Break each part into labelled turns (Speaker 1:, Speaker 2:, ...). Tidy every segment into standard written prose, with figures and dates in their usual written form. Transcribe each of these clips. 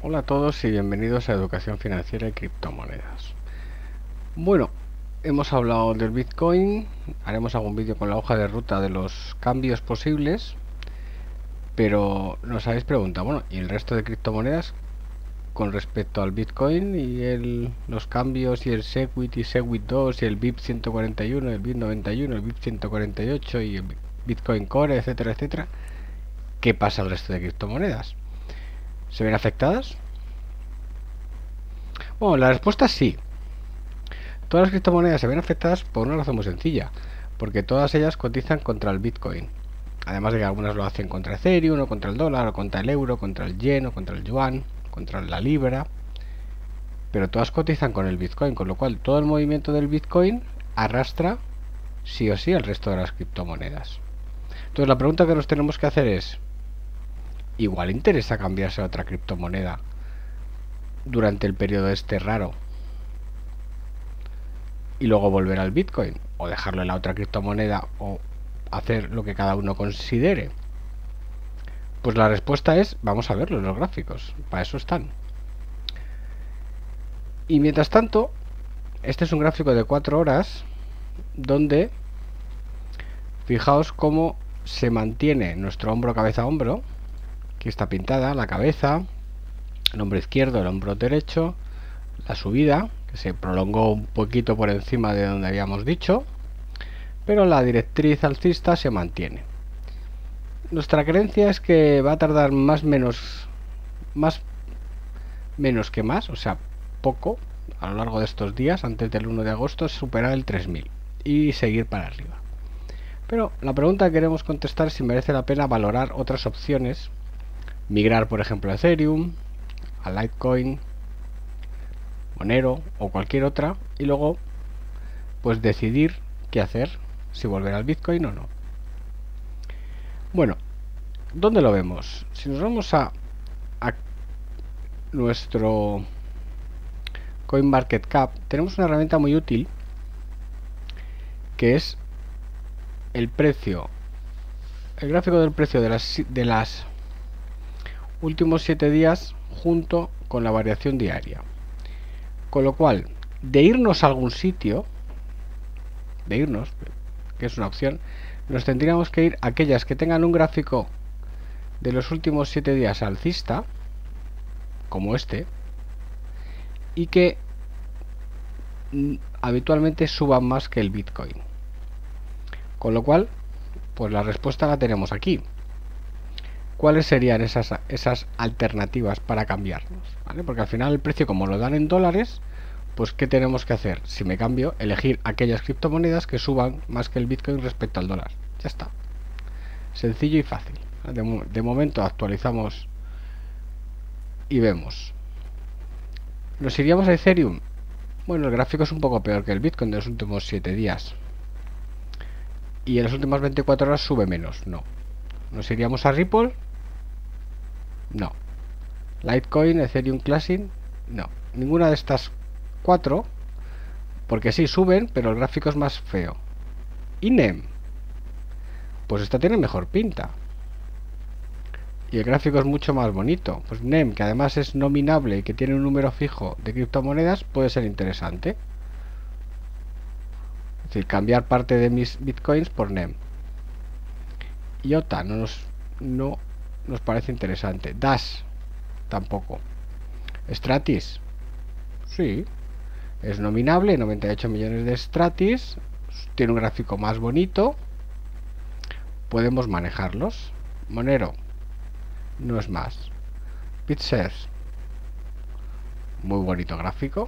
Speaker 1: Hola a todos y bienvenidos a Educación Financiera y Criptomonedas. Bueno, hemos hablado del Bitcoin, haremos algún vídeo con la hoja de ruta de los cambios posibles, pero nos habéis preguntado, bueno, ¿y el resto de criptomonedas con respecto al Bitcoin y los cambios y el Segwit y Segwit 2 y el BIP 141, el BIP 91, el BIP 148 y el Bitcoin Core, etcétera, etcétera? ¿Qué pasa al resto de criptomonedas? ¿Se ven afectadas? Bueno, la respuesta es sí. Todas las criptomonedas se ven afectadas por una razón muy sencilla, porque todas ellas cotizan contra el Bitcoin. Además de que algunas lo hacen contra Ethereum, o contra el dólar, o contra el euro, contra el yen, o contra el yuan, contra la libra. Pero todas cotizan con el Bitcoin, con lo cual todo el movimiento del Bitcoin arrastra sí o sí al resto de las criptomonedas. Entonces la pregunta que nos tenemos que hacer es, ¿igual interesa cambiarse a otra criptomoneda durante el periodo este raro y luego volver al Bitcoin? ¿O dejarlo en la otra criptomoneda o hacer lo que cada uno considere? Pues la respuesta es, vamos a verlo en los gráficos, para eso están. Y mientras tanto, este es un gráfico de 4 horas donde fijaos cómo se mantiene nuestro hombro cabeza a hombro. Aquí está pintada la cabeza, el hombro izquierdo, el hombro derecho, la subida, que se prolongó un poquito por encima de donde habíamos dicho, pero la directriz alcista se mantiene. Nuestra creencia es que va a tardar más que más, o sea, poco, a lo largo de estos días, antes del 1 de agosto, superar el 3000 y seguir para arriba. Pero la pregunta que queremos contestar es si merece la pena valorar otras opciones, migrar por ejemplo a Ethereum, a Litecoin, Monero o cualquier otra, y luego pues decidir qué hacer, si volver al Bitcoin o no. Bueno, ¿dónde lo vemos? Si nos vamos a nuestro CoinMarketCap, tenemos una herramienta muy útil que es el precio, el gráfico del precio de las últimos 7 días junto con la variación diaria. Con lo cual, de irnos a algún sitio, que es una opción, nos tendríamos que ir a aquellas que tengan un gráfico de los últimos 7 días alcista, como este, y que habitualmente suban más que el Bitcoin. Con lo cual, pues la respuesta la tenemos aquí. ¿Cuáles serían esas alternativas para cambiarnos? ¿Vale? Porque al final el precio, como lo dan en dólares, pues ¿qué tenemos que hacer? Si me cambio, elegir aquellas criptomonedas que suban más que el Bitcoin respecto al dólar. Ya está. Sencillo y fácil. De momento actualizamos y vemos. ¿Nos iríamos a Ethereum? Bueno, el gráfico es un poco peor que el Bitcoin de los últimos 7 días. Y en las últimas 24 horas sube menos. No. ¿Nos iríamos a Ripple? No. Litecoin, Ethereum Classic, no. Ninguna de estas 4, porque sí suben, pero el gráfico es más feo. ¿Y NEM? Pues esta tiene mejor pinta. Y el gráfico es mucho más bonito. Pues NEM, que además es nominable y que tiene un número fijo de criptomonedas, puede ser interesante. Es decir, cambiar parte de mis bitcoins por NEM. IOTA no nos parece interesante. Dash tampoco. Stratis, sí, es nominable, 98 millones de Stratis, tiene un gráfico más bonito, podemos manejarlos. Monero, no es más. BitShares, muy bonito gráfico,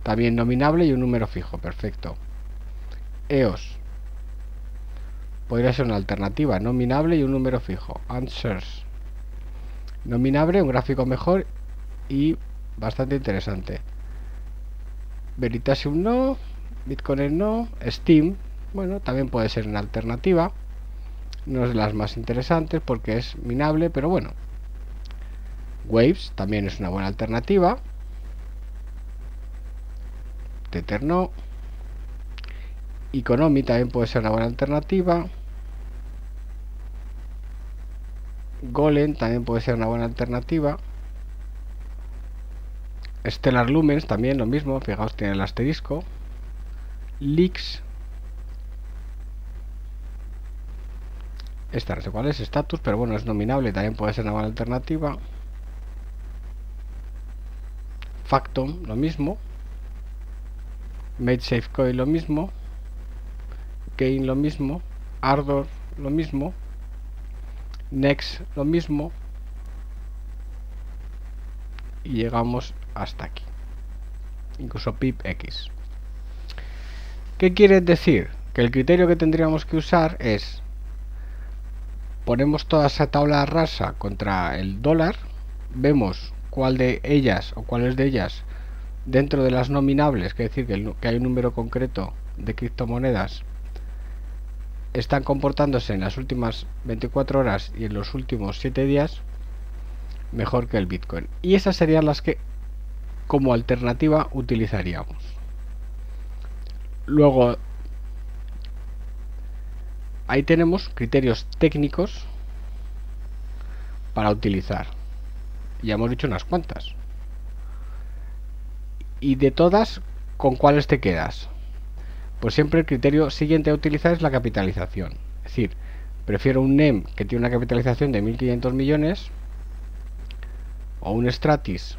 Speaker 1: también nominable y un número fijo, perfecto. EOS, podría ser una alternativa, nominable y un número fijo. Answers, nominable, un gráfico mejor y bastante interesante. Veritasium no, Bitcoin no, Steam, bueno, también puede ser una alternativa. No es de las más interesantes porque es minable, pero bueno. Waves también es una buena alternativa. Tether no. Economy también puede ser una buena alternativa. Golem también puede ser una buena alternativa. Stellar Lumens también lo mismo, fijaos, tiene el asterisco. Leaks. Esta no sé cuál es, status, pero bueno, es nominable, también puede ser una buena alternativa. Factom, lo mismo. MadeSafe Coin, lo mismo. Gain, lo mismo. Ardor, lo mismo. Next, lo mismo. Y llegamos hasta aquí. Incluso PIPX. ¿Qué quiere decir? Que el criterio que tendríamos que usar es: ponemos toda esa tabla rasa contra el dólar, vemos cuál de ellas o cuáles de ellas dentro de las nominables, que decir que hay un número concreto de criptomonedas, están comportándose en las últimas 24 horas y en los últimos 7 días mejor que el Bitcoin. Y esas serían las que como alternativa utilizaríamos. Luego, ahí tenemos criterios técnicos para utilizar. Ya hemos dicho unas cuantas. Y de todas, ¿con cuáles te quedas? Pues siempre el criterio siguiente a utilizar es la capitalización. Es decir, prefiero un NEM que tiene una capitalización de 1.500 millones, o un Stratis,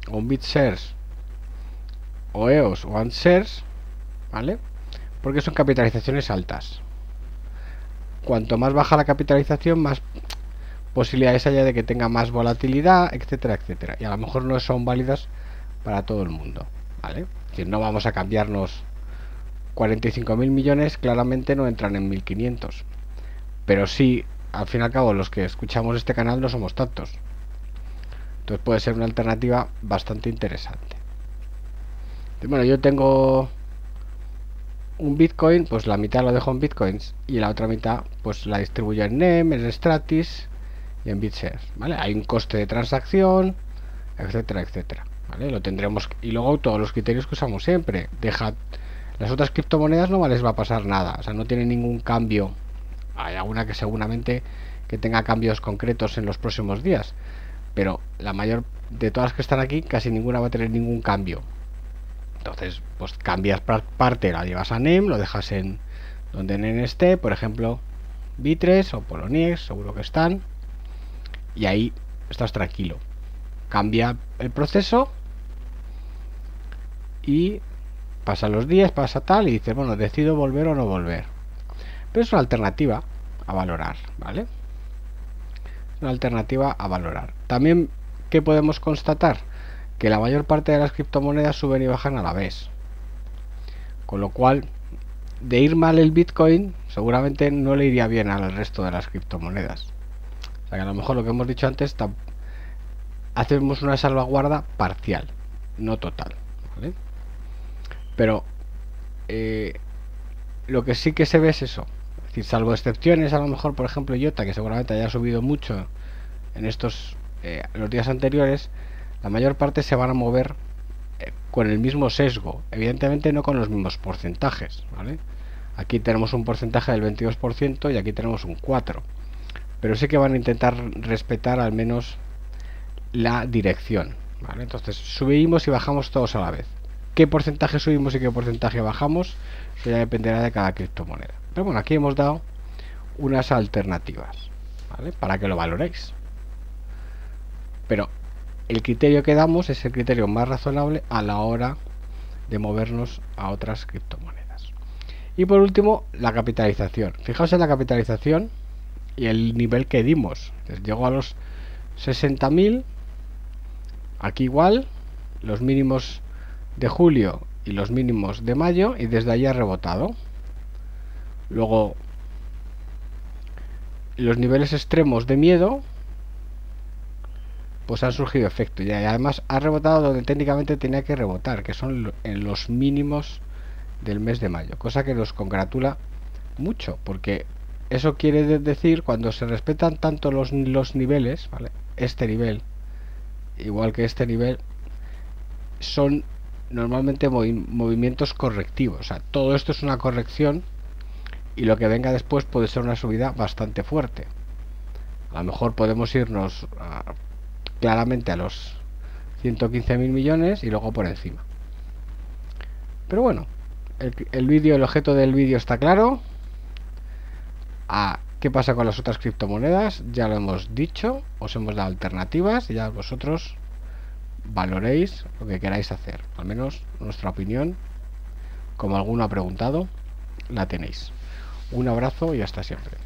Speaker 1: o un BitShares, o EOS, o AntShares, ¿vale? Porque son capitalizaciones altas. Cuanto más baja la capitalización, más posibilidades haya de que tenga más volatilidad, etcétera, etcétera. Y a lo mejor no son válidas para todo el mundo, ¿vale? Es decir, no vamos a cambiarnos 45.000 millones, claramente no entran en 1.500. Pero sí, al fin y al cabo, los que escuchamos este canal no somos tantos. Entonces puede ser una alternativa bastante interesante. Bueno, yo tengo un Bitcoin, pues la mitad lo dejo en Bitcoins y la otra mitad pues la distribuyo en NEM, en Stratis y en BitShares, ¿vale? Hay un coste de transacción, etcétera, etcétera, ¿vale? Lo tendremos. Y luego todos los criterios que usamos siempre. Deja las otras criptomonedas, no les va a pasar nada, o sea, no tiene ningún cambio. Hay alguna que seguramente que tenga cambios concretos en los próximos días, pero la mayor de todas las que están aquí, casi ninguna va a tener ningún cambio. Entonces, pues cambias parte, la llevas a NEM, lo dejas en donde NEM esté, por ejemplo, Bittrex o Poloniex, seguro que están, y ahí estás tranquilo. Cambia el proceso y pasan los días, pasa tal, y dices, bueno, decido volver o no volver. Pero es una alternativa a valorar, ¿vale? Una alternativa a valorar. También, ¿qué podemos constatar? Que la mayor parte de las criptomonedas suben y bajan a la vez. Con lo cual, de ir mal el Bitcoin, seguramente no le iría bien al resto de las criptomonedas. O sea que a lo mejor lo que hemos dicho antes, hacemos una salvaguarda parcial, no total, ¿vale? Pero lo que sí que se ve es eso. Es decir, salvo excepciones, a lo mejor, por ejemplo, IOTA, que seguramente haya subido mucho en estos los días anteriores, la mayor parte se van a mover con el mismo sesgo, evidentemente no con los mismos porcentajes, ¿vale? Aquí tenemos un porcentaje del 22% y aquí tenemos un 4%, pero sí que van a intentar respetar al menos la dirección, ¿vale? Entonces subimos y bajamos todos a la vez. ¿Qué porcentaje subimos y qué porcentaje bajamos? Eso ya dependerá de cada criptomoneda. Pero bueno, aquí hemos dado unas alternativas, ¿vale? Para que lo valoréis. Pero el criterio que damos es el criterio más razonable a la hora de movernos a otras criptomonedas. Y por último, la capitalización. Fijaos en la capitalización y el nivel que dimos. Llegó a los 60.000. Aquí igual, los mínimos de julio y los mínimos de mayo, y desde ahí ha rebotado. Luego, los niveles extremos de miedo, pues han surgido efectos, y además ha rebotado donde técnicamente tenía que rebotar, que son en los mínimos del mes de mayo, cosa que nos congratula mucho, porque eso quiere decir, cuando se respetan tanto los niveles, ¿vale? Este nivel, igual que este nivel, son normalmente movimientos correctivos. O sea, todo esto es una corrección y lo que venga después puede ser una subida bastante fuerte. A lo mejor podemos irnos claramente a los 115.000 millones y luego por encima. Pero bueno, el objeto del vídeo está claro. ¿Qué pasa con las otras criptomonedas? Ya lo hemos dicho, os hemos dado alternativas y ya vosotros valoréis lo que queráis hacer. Al menos nuestra opinión, como alguno ha preguntado, la tenéis. Un abrazo y hasta siempre.